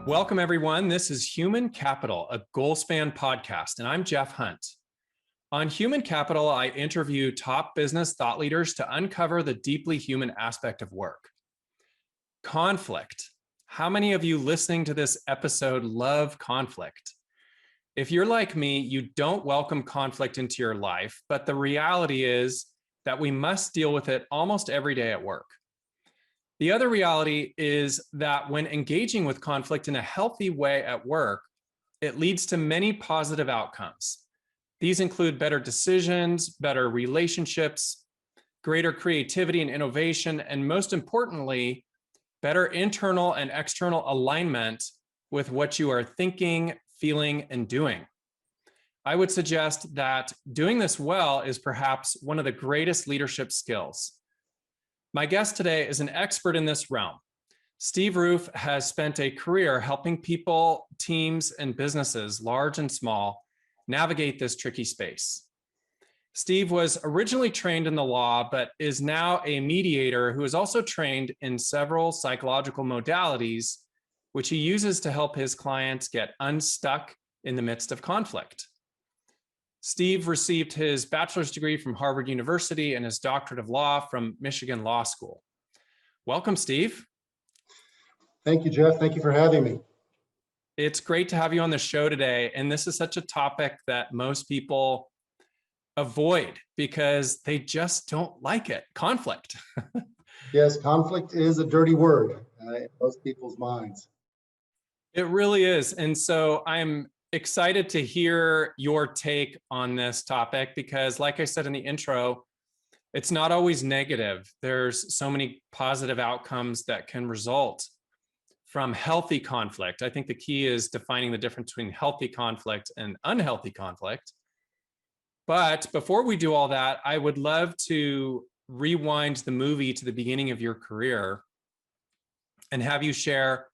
Welcome, everyone. This is Human Capital, a Goalspan podcast, and I'm Jeff Hunt. On Human Capital, I interview top business thought leaders to uncover the deeply human aspect of work. Conflict. How many of you listening to this episode love conflict? If you're like me, you don't welcome conflict into your life, but the reality is that we must deal with it almost every day at work. The other reality is that when engaging with conflict in a healthy way at work, it leads to many positive outcomes. These include better decisions, better relationships, greater creativity and innovation, and most importantly, better internal and external alignment with what you are thinking, feeling, and doing. I would suggest that doing this well is perhaps one of the greatest leadership skills. My guest today is an expert in this realm. Steve Roof has spent a career helping people, teams, and businesses, large and small, navigate this tricky space. Steve was originally trained in the law, but is now a mediator who is also trained in several psychological modalities, which he uses to help his clients get unstuck in the midst of conflict. Steve received his bachelor's degree from Harvard University and his doctorate of law from Michigan Law School. Welcome, Steve. Thank you, Jeff. Thank you for having me. It's great to have you on the show today. And this is such a topic that most people avoid because they just don't like it. Conflict. Yes, conflict is a dirty word in most people's minds. It really is. And so I'm excited to hear your take on this topic because, like I said in the intro, it's not always negative. There's so many positive outcomes that can result from healthy conflict. I think the key is defining the difference between healthy conflict and unhealthy conflict. But before we do all that, I would love to rewind the movie to the beginning of your career and have you share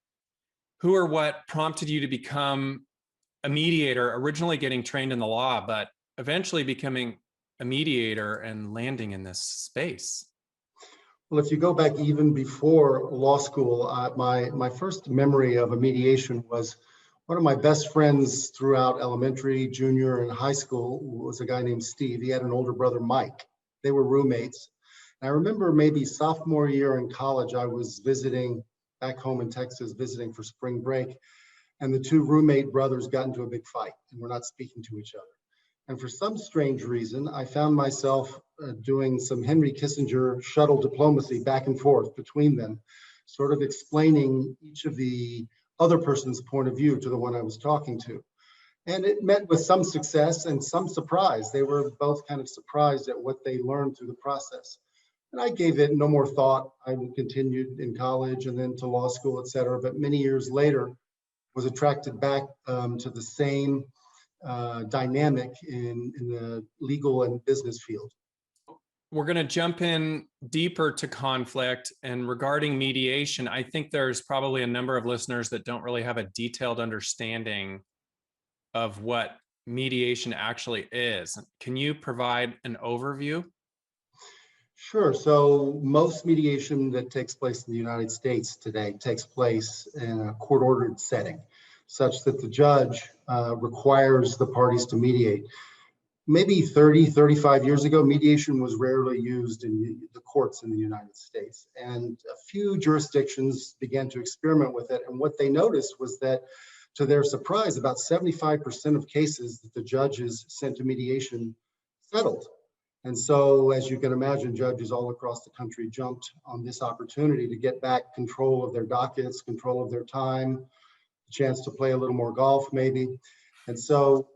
who or what prompted you to become a mediator, originally getting trained in the law, but eventually becoming a mediator and landing in this space. Well, if you go back even before law school, my first memory of a mediation was one of my best friends throughout elementary, junior, and high school was a guy named Steve. He had an older brother, Mike. They were roommates. And I remember maybe sophomore year in college, I was visiting back home in Texas, visiting for spring break. And the two roommate brothers got into a big fight and were not speaking to each other. And for some strange reason, I found myself doing some Henry Kissinger shuttle diplomacy back and forth between them, sort of explaining each of the other person's point of view to the one I was talking to. And it met with some success and some surprise. They were both kind of surprised at what they learned through the process. And I gave it no more thought. I continued in college and then to law school, et cetera. But many years later, was attracted back to the same dynamic in the legal and business field. We're going to jump in deeper to conflict. And regarding mediation, I think there's probably a number of listeners that don't really have a detailed understanding of what mediation actually is. Can you provide an overview? Sure. So most mediation that takes place in the United States today takes place in a court-ordered setting, such that the judge requires the parties to mediate. Maybe 30, 35 years ago, mediation was rarely used in the courts in the United States. And a few jurisdictions began to experiment with it. And what they noticed was that, to their surprise, about 75% of cases that the judges sent to mediation settled. And so, as you can imagine, judges all across the country jumped on this opportunity to get back control of their dockets, control of their time, a chance to play a little more golf maybe. And so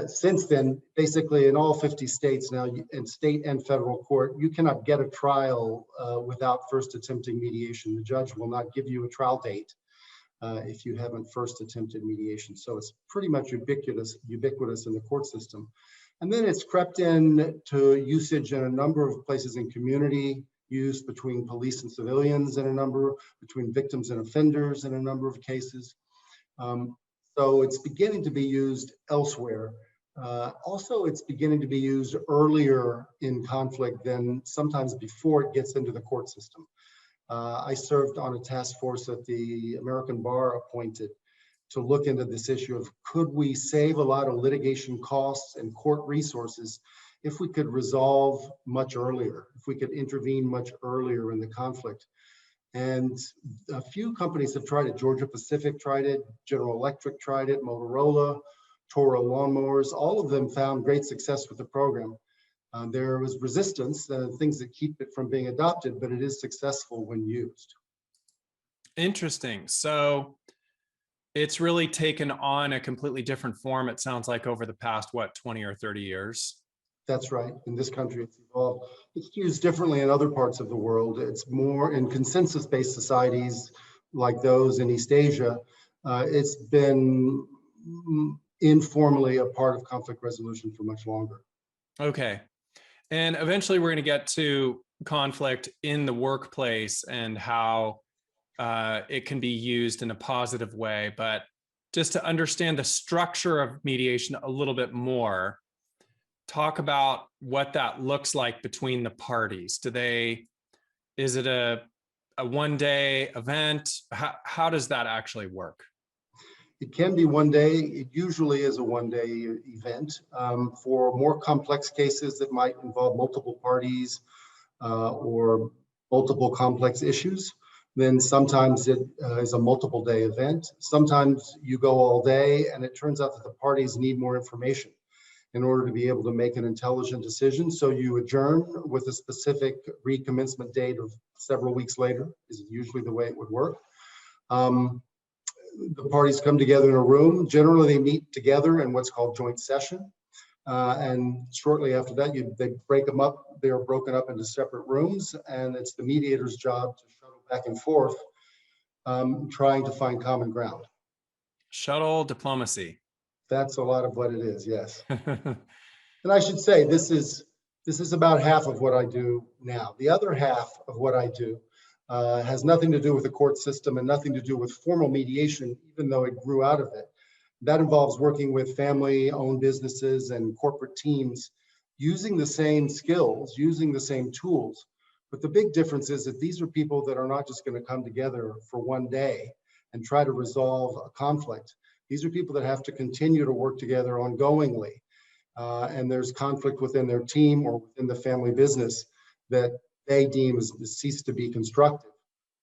since then, basically in all 50 states now, in state and federal court, you cannot get a trial without first attempting mediation. The judge will not give you a trial date if you haven't first attempted mediation. So it's pretty much ubiquitous in the court system. And then it's crept in to usage in a number of places in community use between police and civilians between victims and offenders in a number of cases. So it's beginning to be used elsewhere. Also, it's beginning to be used earlier in conflict than sometimes before it gets into the court system. I served on a task force that the American Bar appointed to look into this issue of could we save a lot of litigation costs and court resources if we could resolve much earlier, if we could intervene much earlier in the conflict. And a few companies have tried it. Georgia Pacific tried it, General Electric tried it, Motorola, Toro lawnmowers, all of them found great success with the program. There was resistance, things that keep it from being adopted, but it is successful when used. Interesting. So it's really taken on a completely different form, it sounds like, over the past, what, 20 or 30 years? That's right. In this country, it's evolved. It's used differently in other parts of the world. It's more in consensus-based societies like those in East Asia. It's been informally a part of conflict resolution for much longer. Okay. And eventually we're going to get to conflict in the workplace and how it can be used in a positive way. But just to understand the structure of mediation a little bit more, talk about what that looks like between the parties. Is it a one-day event? How does that actually work? It can be one day. It usually is a one-day event. For more complex cases that might involve multiple parties or multiple complex issues, then sometimes it is a multiple day event. Sometimes you go all day and it turns out that the parties need more information in order to be able to make an intelligent decision. So you adjourn with a specific recommencement date of several weeks later, is usually the way it would work. The parties come together in a room. Generally, they meet together in what's called joint session. And shortly after that, they break them up. They are broken up into separate rooms, and it's the mediator's job to shuttle back and forth, trying to find common ground. Shuttle diplomacy. That's a lot of what it is, yes. And I should say, this is about half of what I do now. The other half of what I do has nothing to do with the court system and nothing to do with formal mediation, even though it grew out of it. That involves working with family-owned businesses and corporate teams, using the same skills, using the same tools. But the big difference is that these are people that are not just going to come together for one day and try to resolve a conflict. These are people that have to continue to work together ongoingly. And there's conflict within their team or within the family business that they deem has ceased to be constructive.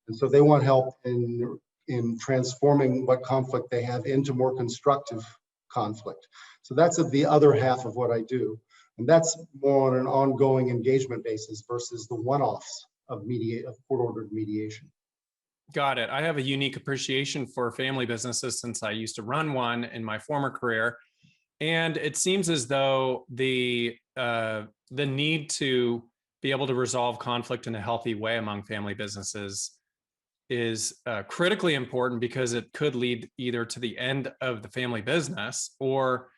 And so they want help in transforming what conflict they have into more constructive conflict. So that's the other half of what I do. And that's more on an ongoing engagement basis versus the one-offs of court-ordered mediation. Got it. I have a unique appreciation for family businesses since I used to run one in my former career. And it seems as though the need to be able to resolve conflict in a healthy way among family businesses is critically important, because it could lead either to the end of the family business or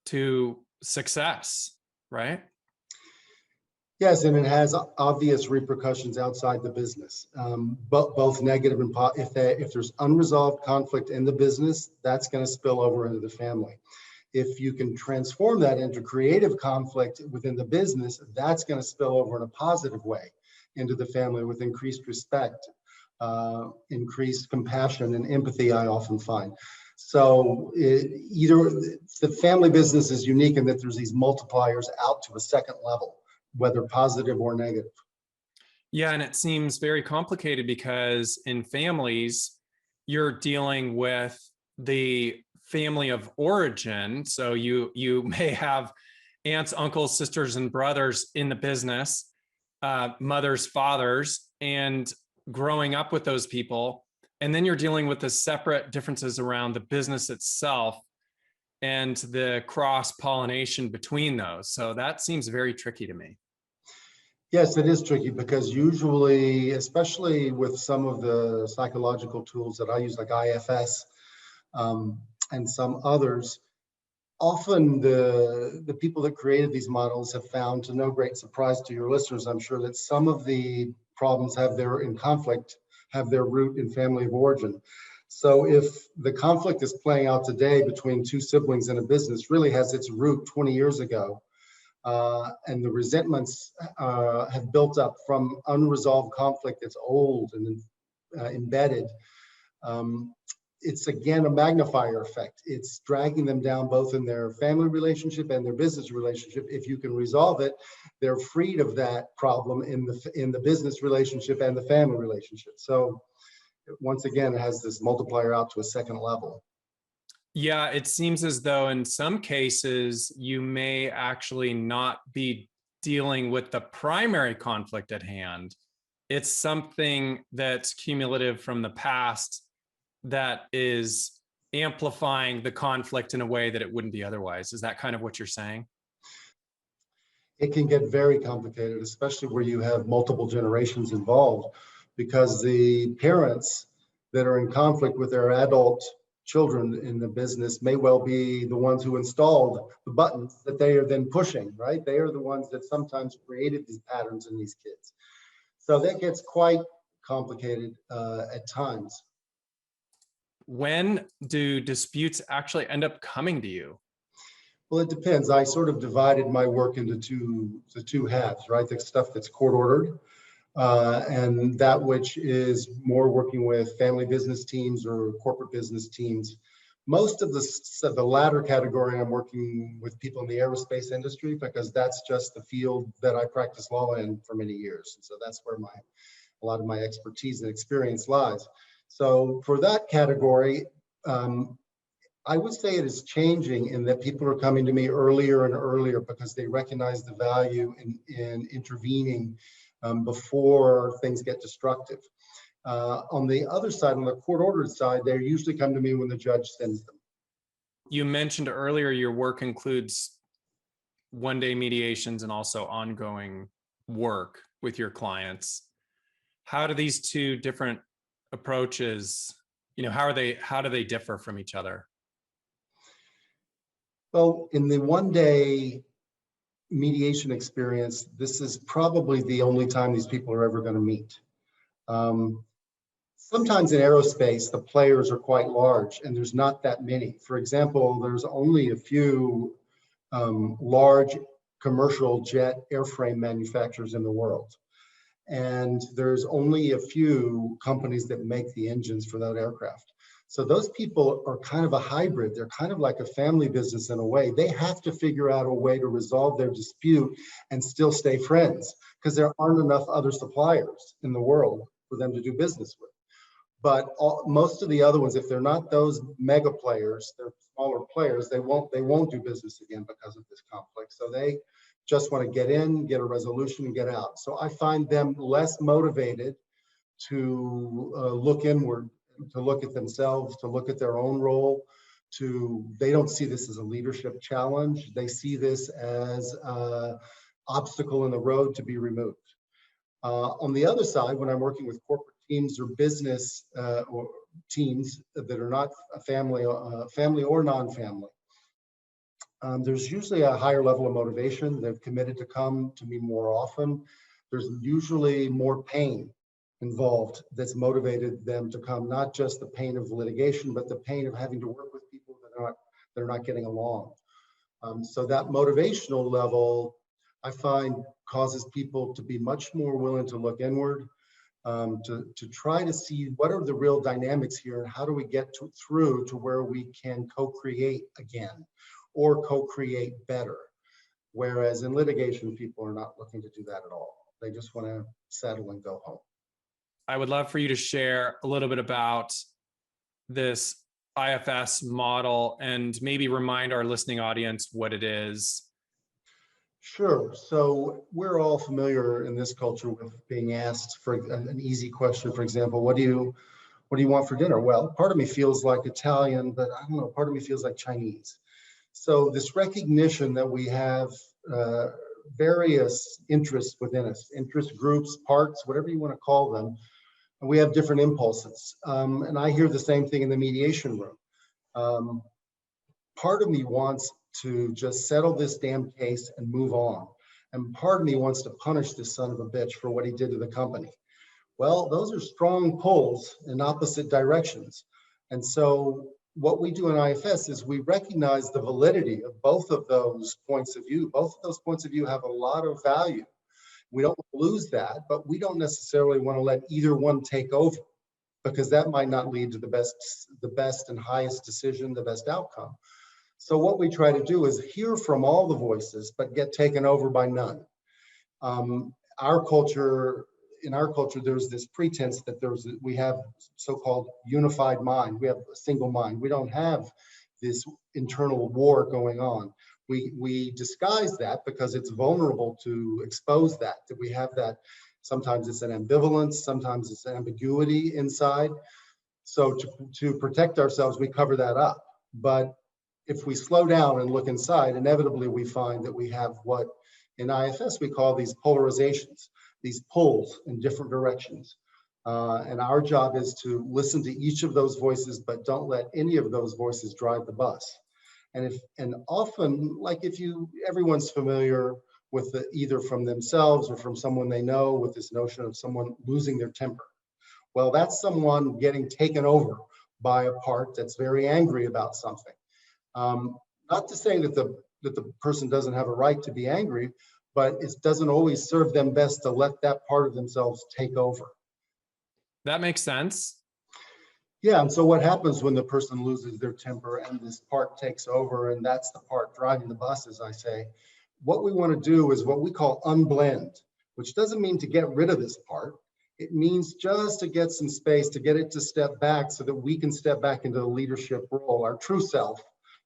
to success, right? Yes, and it has obvious repercussions outside the business, but both negative and positive. If there's unresolved conflict in the business, that's going to spill over into the family. If you can transform that into creative conflict within the business, that's going to spill over in a positive way into the family with increased respect, increased compassion and empathy, I often find. So either the family business is unique in that there's these multipliers out to a second level, whether positive or negative. Yeah, and it seems very complicated because in families, you're dealing with the family of origin. So you may have aunts, uncles, sisters, and brothers in the business, mothers, fathers, and growing up with those people. And then you're dealing with the separate differences around the business itself and the cross-pollination between those. So that seems very tricky to me. Yes, it is tricky because usually, especially with some of the psychological tools that I use, like IFS and some others, often the people that created these models have found, to no great surprise to your listeners, I'm sure, that some of the problems have their root in family of origin. So if the conflict is playing out today between two siblings in a business really has its root 20 years ago, and the resentments have built up from unresolved conflict that's old and embedded, it's again a magnifier effect. It's dragging them down both in their family relationship and their business relationship. If you can resolve it, they're freed of that problem in the business relationship and the family relationship. So once again, it has this multiplier out to a second level. Yeah, it seems as though in some cases you may actually not be dealing with the primary conflict at hand. It's something that's cumulative from the past that is amplifying the conflict in a way that it wouldn't be otherwise. Is that kind of what you're saying? It can get very complicated, especially where you have multiple generations involved, because the parents that are in conflict with their adult children in the business may well be the ones who installed the buttons that they are then pushing, right? They are the ones that sometimes created these patterns in these kids. So that gets quite complicated at times. When do disputes actually end up coming to you? Well, it depends. I sort of divided my work into two halves, right? The stuff that's court ordered, and that which is more working with family business teams or corporate business teams. Most of the latter category, I'm working with people in the aerospace industry because that's just the field that I practice law in for many years. And so that's where a lot of my expertise and experience lies. So for that category, I would say it is changing in that people are coming to me earlier and earlier because they recognize the value in intervening before things get destructive. On the other side, on the court-ordered side, they usually come to me when the judge sends them. You mentioned earlier your work includes one-day mediations and also ongoing work with your clients. How do these two different approaches, how do they differ from each other? Well, in the one-day mediation experience, this is probably the only time these people are ever going to meet. Sometimes in aerospace, the players are quite large and there's not that many. For example, there's only a few large commercial jet airframe manufacturers in the world. And there's only a few companies that make the engines for that aircraft. So those people are kind of a hybrid. They're kind of like a family business in a way. They have to figure out a way to resolve their dispute and still stay friends because there aren't enough other suppliers in the world for them to do business with. But most of the other ones, if they're not those mega players, they're smaller players, they won't do business again because of this conflict. So they just want to get in, get a resolution, and get out. So I find them less motivated to look inward, to look at themselves, to look at their own role. They don't see this as a leadership challenge. They see this as an obstacle in the road to be removed. On the other side, when I'm working with corporate teams or business or teams that are not a family or non-family, there's usually a higher level of motivation. They've committed to come to me more often. There's usually more pain involved that's motivated them to come, not just the pain of litigation, but the pain of having to work with people that are not getting along. So that motivational level, I find, causes people to be much more willing to look inward, to try to see what are the real dynamics here and how do we get through to where we can co-create again or co-create better. Whereas in litigation, people are not looking to do that at all. They just want to settle and go home. I would love for you to share a little bit about this IFS model and maybe remind our listening audience what it is. Sure. So we're all familiar in this culture with being asked for an easy question. For example, what do you want for dinner? Well, part of me feels like Italian, but I don't know, part of me feels like Chinese. So this recognition that we have various interests within us, interest groups, parts, whatever you want to call them, and we have different impulses. And I hear the same thing in the mediation room. Part of me wants to just settle this damn case and move on. And part of me wants to punish this son of a bitch for what he did to the company. Well, those are strong pulls in opposite directions. And so what we do in IFS is we recognize the validity of both of those points of view. Both of those points of view have a lot of value. We don't lose that, but we don't necessarily want to let either one take over because that might not lead to the best and highest decision, the best outcome. So what we try to do is hear from all the voices, but get taken over by none. Our culture, in our culture, there's this pretense that we have so-called unified mind. We have a single mind. We don't have this internal war going on. We disguise that because it's vulnerable to expose that we have that. Sometimes it's an ambivalence, sometimes it's ambiguity inside. So to protect ourselves, we cover that up. But if we slow down and look inside, inevitably we find that we have what in IFS we call these polarizations, these pulls in different directions. And our job is to listen to each of those voices, but don't let any of those voices drive the bus. And often, like everyone's familiar with either from themselves or from someone they know with this notion of someone losing their temper. Well, that's someone getting taken over by a part that's very angry about something. Not to say that the person doesn't have a right to be angry, but it doesn't always serve them best to let that part of themselves take over. That makes sense. Yeah, and so what happens when the person loses their temper and this part takes over, and that's the part driving the bus, as I say, what we want to do is what we call unblend, which doesn't mean to get rid of this part. It means just to get some space, to get it to step back so that we can step back into the leadership role. Our true self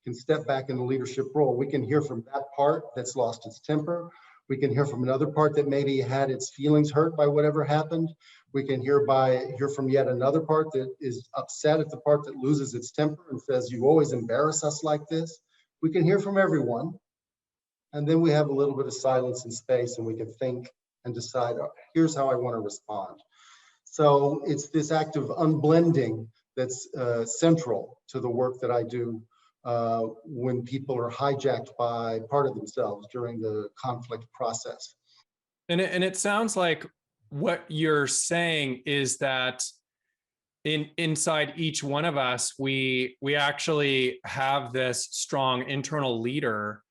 can step back in the leadership role. We can hear from that part that's lost its temper. We can hear from another part that maybe had its feelings hurt by whatever happened. We can hear from yet another part that is upset at the part that loses its temper and says, "You always embarrass us like this." We can hear from everyone. And then we have a little bit of silence and space, and we can think and decide, here's how I want to respond. So it's this act of unblending that's central to the work that I do when people are hijacked by part of themselves during the conflict process. And it sounds like what you're saying is that inside each one of us, we actually have this strong internal leader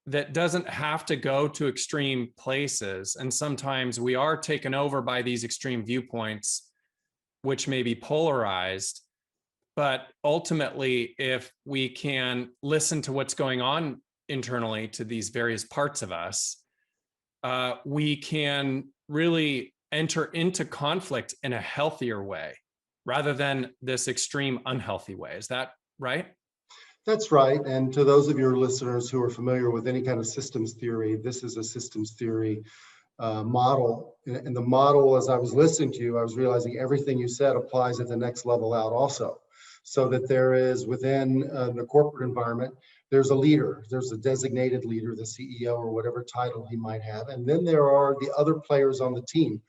that doesn't have to go to extreme places. And sometimes we are taken over by these extreme viewpoints, which may be polarized. But ultimately, if we can listen to what's going on internally to these various parts of us, we can really enter into conflict in a healthier way rather than this extreme unhealthy way. Is that right? That's right. And to those of your listeners who are familiar with any kind of systems theory, this is a systems theory model. And the model, as I was listening to you, I was realizing everything you said applies at the next level out also. So that there is within the corporate environment, there's a leader, there's a designated leader, the CEO or whatever title he might have. And then there are the other players on the team,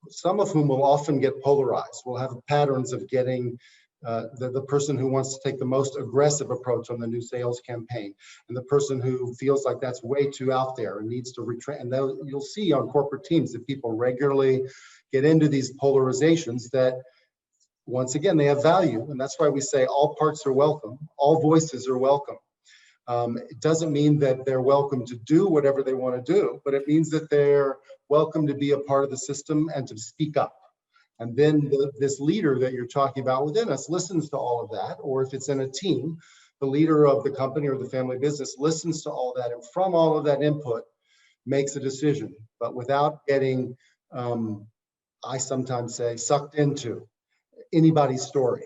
some of whom will often get polarized. We'll have patterns of getting the person who wants to take the most aggressive approach on the new sales campaign, and the person who feels like that's way too out there and needs to retreat. And you'll see on corporate teams that people regularly get into these polarizations that, once again, they have value. And that's why we say all parts are welcome, all voices are welcome. It doesn't mean that they're welcome to do whatever they want to do, but it means that they're welcome to be a part of the system and to speak up. And then this leader that you're talking about within us listens to all of that. Or if it's in a team, the leader of the company or the family business listens to all that, and from all of that input makes a decision, but without getting, I sometimes say, sucked into anybody's story,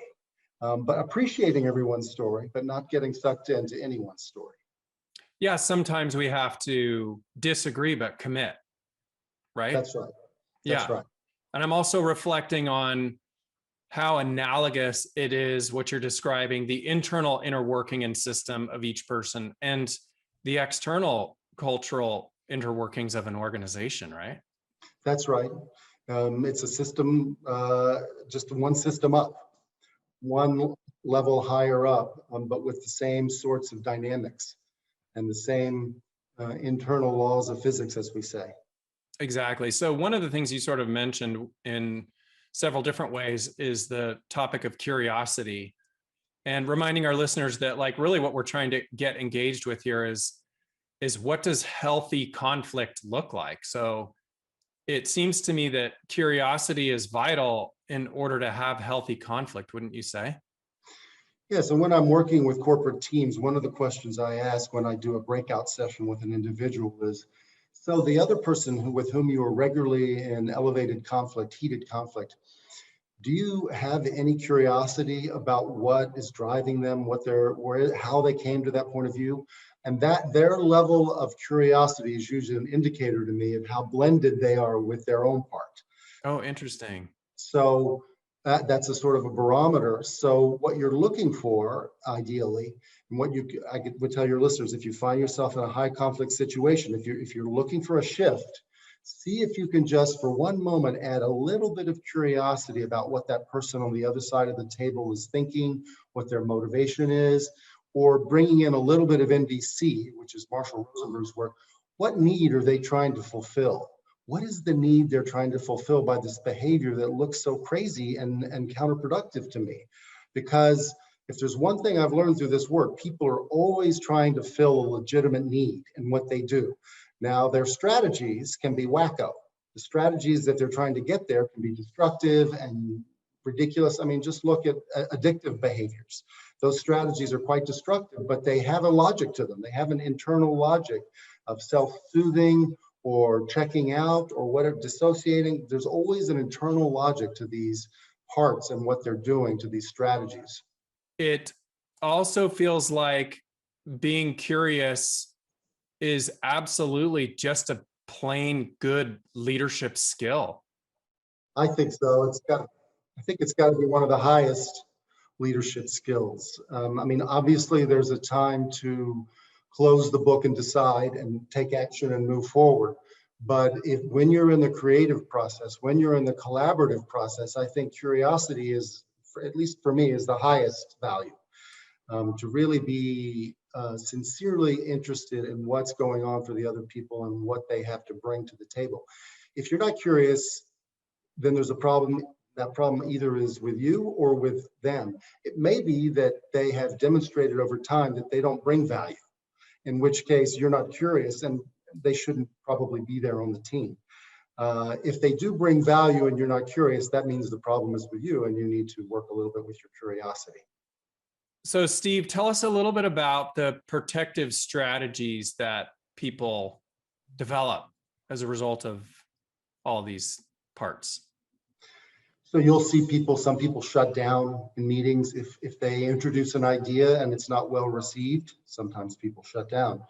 but appreciating everyone's story, but not getting sucked into anyone's story. Yeah, sometimes we have to disagree, but commit, right? That's right. That's right. And I'm also reflecting on how analogous it is, what you're describing, the internal inner working and system of each person and the external cultural interworkings of an organization, right? That's right. It's a system, just one system up, one level higher up, but with the same sorts of dynamics and the same internal laws of physics, as we say. Exactly. So one of the things you sort of mentioned in several different ways is the topic of curiosity, and reminding our listeners that, like, really what we're trying to get engaged with here is what does healthy conflict look like? So it seems to me that curiosity is vital in order to have healthy conflict, wouldn't you say? Yes, and when I'm working with corporate teams, one of the questions I ask when I do a breakout session with an individual is, so the other person with whom you are regularly in elevated conflict, heated conflict, do you have any curiosity about what is driving them, how they came to that point of view? And that their level of curiosity is usually an indicator to me of how blended they are with their own part. Oh, interesting. So that's a sort of a barometer. So what you're looking for, ideally, and would tell your listeners, if you find yourself in a high conflict situation, if you're looking for a shift, see if you can just for one moment add a little bit of curiosity about what that person on the other side of the table is thinking, what their motivation is, or bringing in a little bit of NVC, which is Marshall Rosenberg's work. What need are they trying to fulfill? What is the need they're trying to fulfill by this behavior that looks so crazy and counterproductive to me? Because if there's one thing I've learned through this work, people are always trying to fill a legitimate need in what they do. Now, their strategies can be wacko. The strategies that they're trying to get there can be destructive and ridiculous. I mean, just look at addictive behaviors. Those strategies are quite destructive, but they have a logic to them. They have an internal logic of self-soothing or checking out or whatever, dissociating. There's always an internal logic to these parts and what they're doing to these strategies. It also feels like being curious is absolutely just a plain good leadership skill. I think so. I think it's got to be one of the highest leadership skills. I mean, obviously, there's a time to close the book and decide and take action and move forward. But when you're in the creative process, when you're in the collaborative process, I think curiosity is, at least for me, is the highest value. To really be sincerely interested in what's going on for the other people and what they have to bring to the table. If you're not curious, then there's a problem. That problem either is with you or with them. It may be that they have demonstrated over time that they don't bring value, in which case you're not curious and they shouldn't probably be there on the team. If they do bring value and you're not curious, that means the problem is with you and you need to work a little bit with your curiosity. So, Steve, tell us a little bit about the protective strategies that people develop as a result of all these parts. So you'll see some people shut down in meetings if they introduce an idea and it's not well received. Sometimes people shut down.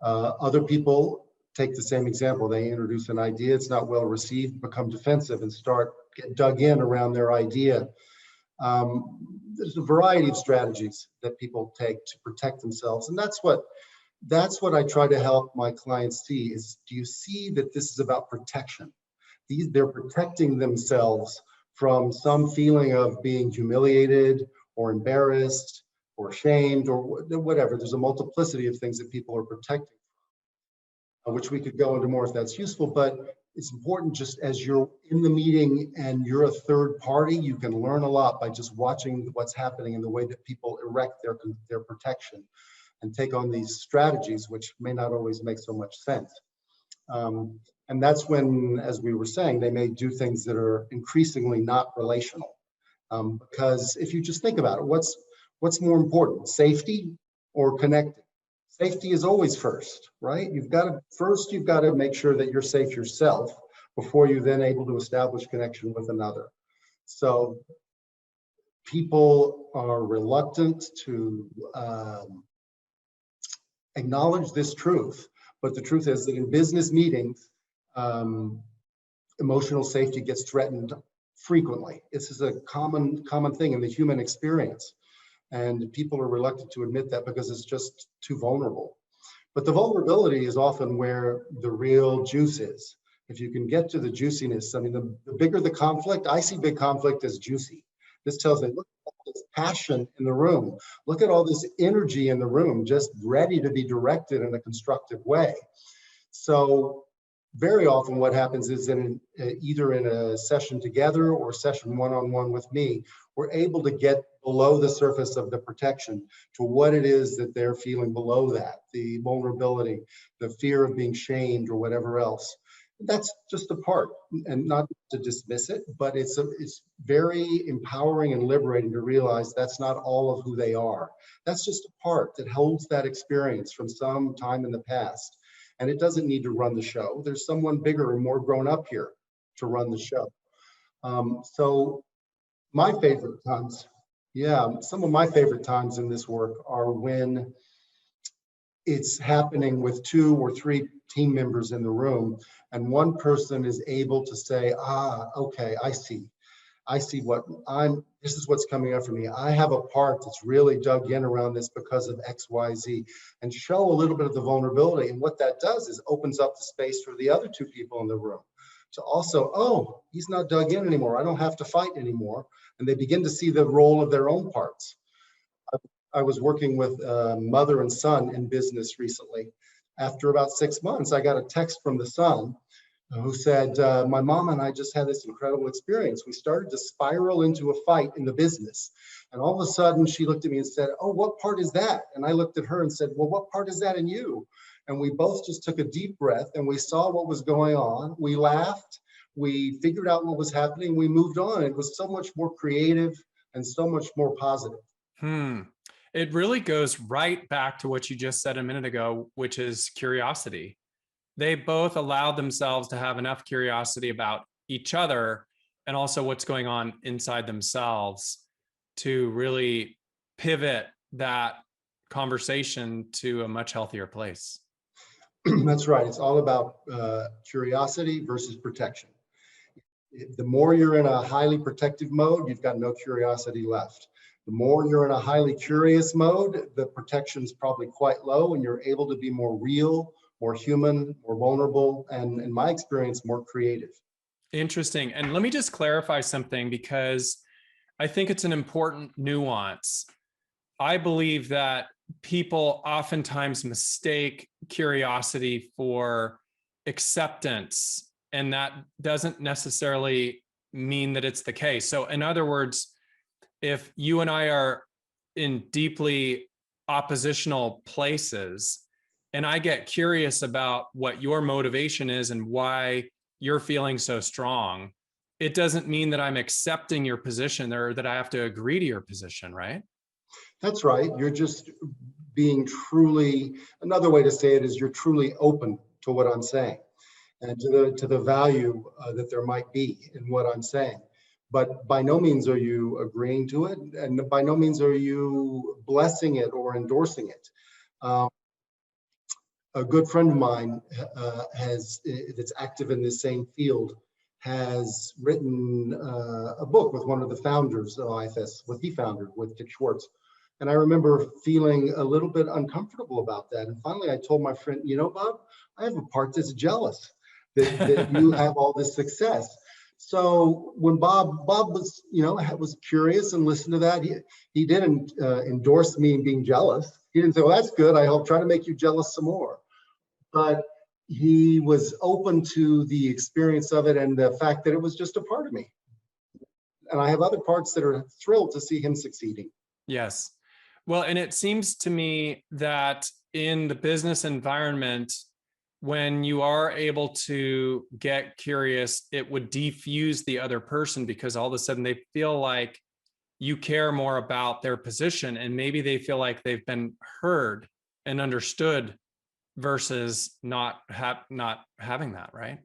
Other people take the same example. They introduce an idea, it's not well received, become defensive and get dug in around their idea. There's a variety of strategies that people take to protect themselves, and that's what I try to help my clients see is, do you see that this is about protection? They're protecting themselves from some feeling of being humiliated or embarrassed or shamed or whatever. There's a multiplicity of things that people are protecting, which we could go into more if that's useful, but it's important just as you're in the meeting and you're a third party, you can learn a lot by just watching what's happening and the way that people erect their protection and take on these strategies, which may not always make so much sense. And that's when, as we were saying, they may do things that are increasingly not relational. Because if you just think about it, what's more important, safety or connecting? Safety is always first, right? You've got to make sure that you're safe yourself before you're then able to establish connection with another. So people are reluctant to acknowledge this truth, but the truth is that in business meetings, emotional safety gets threatened frequently. This is a common thing in the human experience. And people are reluctant to admit that because it's just too vulnerable. But the vulnerability is often where the real juice is. If you can get to the juiciness, I mean, the bigger the conflict, I see big conflict as juicy. This tells me, look at all this passion in the room. Look at all this energy in the room, just ready to be directed in a constructive way. So very often what happens is either in a session together or session one-on-one with me, we're able to get below the surface of the protection to what it is that they're feeling below that, the vulnerability, the fear of being shamed or whatever else. That's just a part, and not to dismiss it, but it's very empowering and liberating to realize that's not all of who they are. That's just a part that holds that experience from some time in the past, and it doesn't need to run the show. There's someone bigger and more grown up here to run the show. So my favorite times, yeah, some of my favorite times in this work are when it's happening with 2 or 3 team members in the room, and one person is able to say, okay, I see this is what's coming up for me. I have a part that's really dug in around this because of X, Y, Z, and show a little bit of the vulnerability. And what that does is opens up the space for the other 2 people in the room to also, oh, he's not dug in anymore. I don't have to fight anymore. And they begin to see the role of their own parts. I was working with a mother and son in business recently. After about 6 months, I got a text from the son who said, my mom and I just had this incredible experience. We started to spiral into a fight in the business. And all of a sudden she looked at me and said, oh, what part is that? And I looked at her and said, well, what part is that in you? And we both just took a deep breath and we saw what was going on. We laughed, we figured out what was happening, we moved on. It was so much more creative and so much more positive. It really goes right back to what you just said a minute ago, which is curiosity. They both allowed themselves to have enough curiosity about each other and also what's going on inside themselves to really pivot that conversation to a much healthier place. That's right. It's all about curiosity versus protection. The more you're in a highly protective mode, you've got no curiosity left. The more you're in a highly curious mode, the protection's probably quite low and you're able to be more real, more human, more vulnerable, and in my experience, more creative. Interesting. And let me just clarify something because I think it's an important nuance. I believe that people oftentimes mistake curiosity for acceptance, and that doesn't necessarily mean that it's the case. So in other words, if you and I are in deeply oppositional places and I get curious about what your motivation is and why you're feeling so strong, it doesn't mean that I'm accepting your position or that I have to agree to your position, right? That's right. You're just being truly, another way to say it is you're truly open to what I'm saying and to the value that there might be in what I'm saying. But by no means are you agreeing to it, and by no means are you blessing it or endorsing it. A good friend of mine that's active in this same field has written a book with one of the founders of IFS, with the founder, with Dick Schwartz. And I remember feeling a little bit uncomfortable about that. And finally, I told my friend, you know, Bob, I have a part that's jealous that you have all this success. So when Bob was, was curious and listened to that, he didn't endorse me being jealous. He didn't say, well, that's good. I'll try to make you jealous some more. But he was open to the experience of it and the fact that it was just a part of me. And I have other parts that are thrilled to see him succeeding. Yes. Well, and it seems to me that in the business environment, when you are able to get curious, it would defuse the other person because all of a sudden they feel like you care more about their position and maybe they feel like they've been heard and understood versus not having that, right?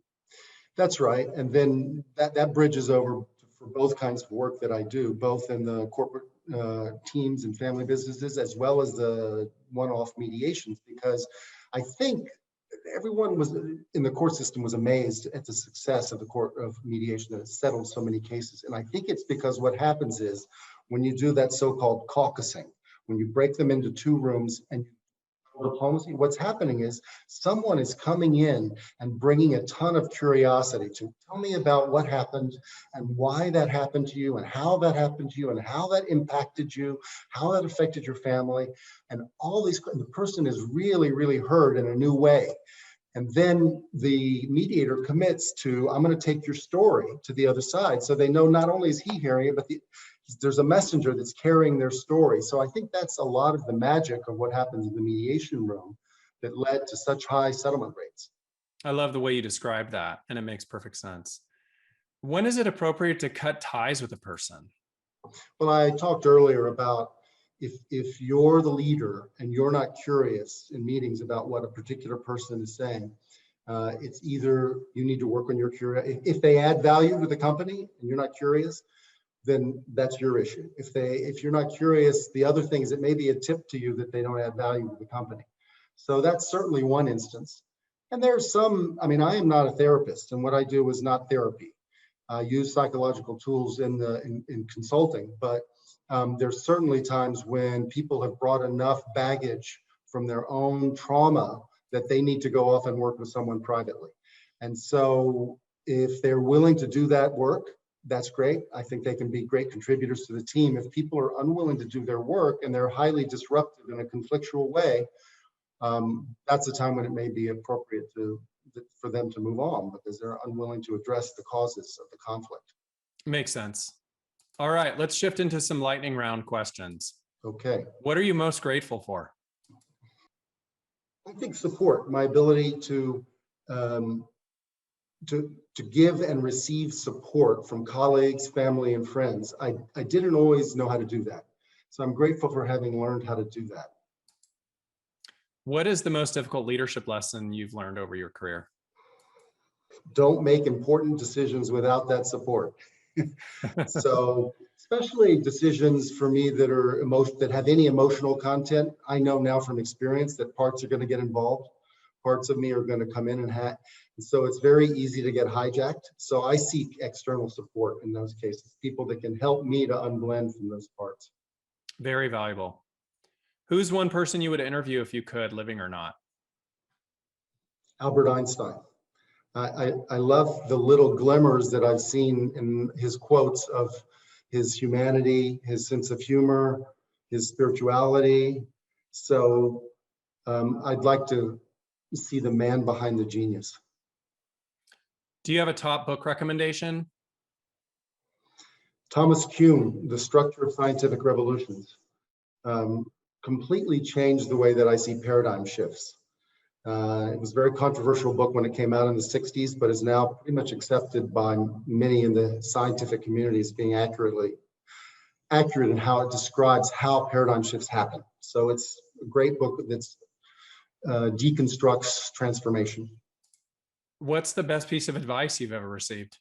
That's right. And then that bridges over for both kinds of work that I do, both in the corporate teams and family businesses, as well as the one-off mediations, because I think everyone was in the court system was amazed at the success of the court of mediation that settled so many cases. And I think it's because what happens is when you do that so-called caucusing, when you break them into 2 rooms and diplomacy, what's happening is someone is coming in and bringing a ton of curiosity to tell me about what happened and why that happened to you and how that happened to you and how that impacted you, how that affected your family. And all these, the person is really, really heard in a new way. And then the mediator commits to, I'm going to take your story to the other side. So they know not only is he hearing it, but there's a messenger that's carrying their story. So I think that's a lot of the magic of what happens in the mediation room that led to such high settlement rates. I love the way you describe that, and it makes perfect sense. When is it appropriate to cut ties with a person? Well, I talked earlier about if you're the leader and you're not curious in meetings about what a particular person is saying, it's either you need to work on your curiosity. If they add value to the company and you're not curious, then that's your issue. If you're not curious, the other things, it may be a tip to you that they don't add value to the company. So that's certainly one instance. And there's some, I mean, I am not a therapist, and what I do is not therapy. I use psychological tools in consulting, but there's certainly times when people have brought enough baggage from their own trauma that they need to go off and work with someone privately. And so if they're willing to do that work, that's great. I think they can be great contributors to the team. If people are unwilling to do their work and they're highly disruptive in a conflictual way, that's a time when it may be appropriate for them to move on because they're unwilling to address the causes of the conflict. Makes sense. All right, let's shift into some lightning round questions. Okay. What are you most grateful for? I think support, my ability to give and receive support from colleagues, family, and friends. I didn't always know how to do that. So I'm grateful for having learned how to do that. What is the most difficult leadership lesson you've learned over your career? Don't make important decisions without that support. So especially decisions for me that have any emotional content, I know now from experience that parts are going to get involved. Parts of me are going to come in and so it's very easy to get hijacked. So I seek external support in those cases, people that can help me to unblend from those parts. Very valuable. Who's one person you would interview if you could, living or not? Albert Einstein. I love the little glimmers that I've seen in his quotes of his humanity, his sense of humor, his spirituality. So I'd like to see the man behind the genius. Do you have a top book recommendation? Thomas Kuhn, The Structure of Scientific Revolutions, completely changed the way that I see paradigm shifts. It was a very controversial book when it came out in the 60s, but is now pretty much accepted by many in the scientific community as being accurate in how it describes how paradigm shifts happen. So it's a great book that deconstructs transformation. What's the best piece of advice you've ever received?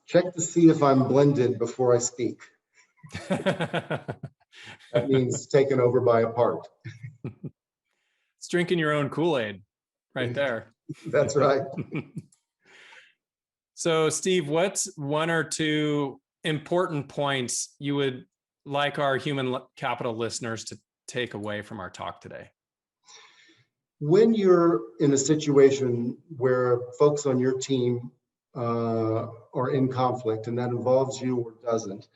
Check to see if I'm blended before I speak. That means taken over by a part. It's drinking your own Kool-Aid right there. That's right. So Steve, what's one or two important points you would like our human capital listeners to take away from our talk today? When you're in a situation where folks on your team are in conflict, and that involves you or doesn't,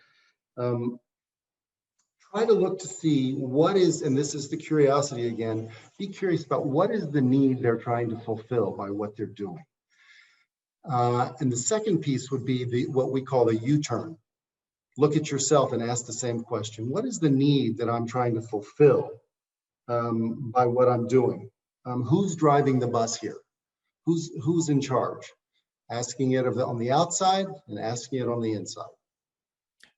try to look to see what is, and this is the curiosity again, be curious about what is the need they're trying to fulfill by what they're doing. And the second piece would be what we call the U-turn. Look at yourself and ask the same question. What is the need that I'm trying to fulfill by what I'm doing? Who's driving the bus here? Who's in charge? Asking it on the outside and asking it on the inside.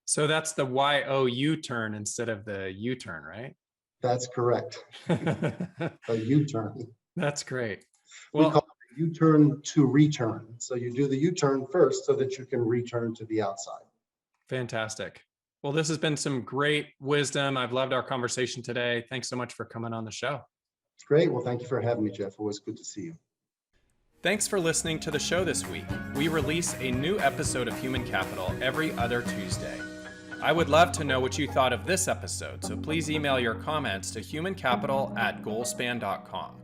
So that's the Y-O-U turn instead of the U-turn, right? That's correct. A U-turn. That's great. Well, we call it a U-turn to return. So you do the U-turn first so that you can return to the outside. Fantastic. Well, this has been some great wisdom. I've loved our conversation today. Thanks so much for coming on the show. Great. Well, thank you for having me, Jeff. Always good to see you. Thanks for listening to the show this week. We release a new episode of Human Capital every other Tuesday. I would love to know what you thought of this episode, so please email your comments to humancapital@goalspan.com.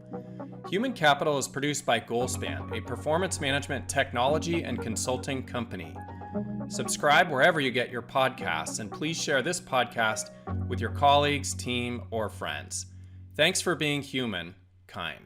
Human Capital is produced by Goalspan, a performance management technology and consulting company. Subscribe wherever you get your podcasts, and please share this podcast with your colleagues, team, or friends. Thanks for being human, kind.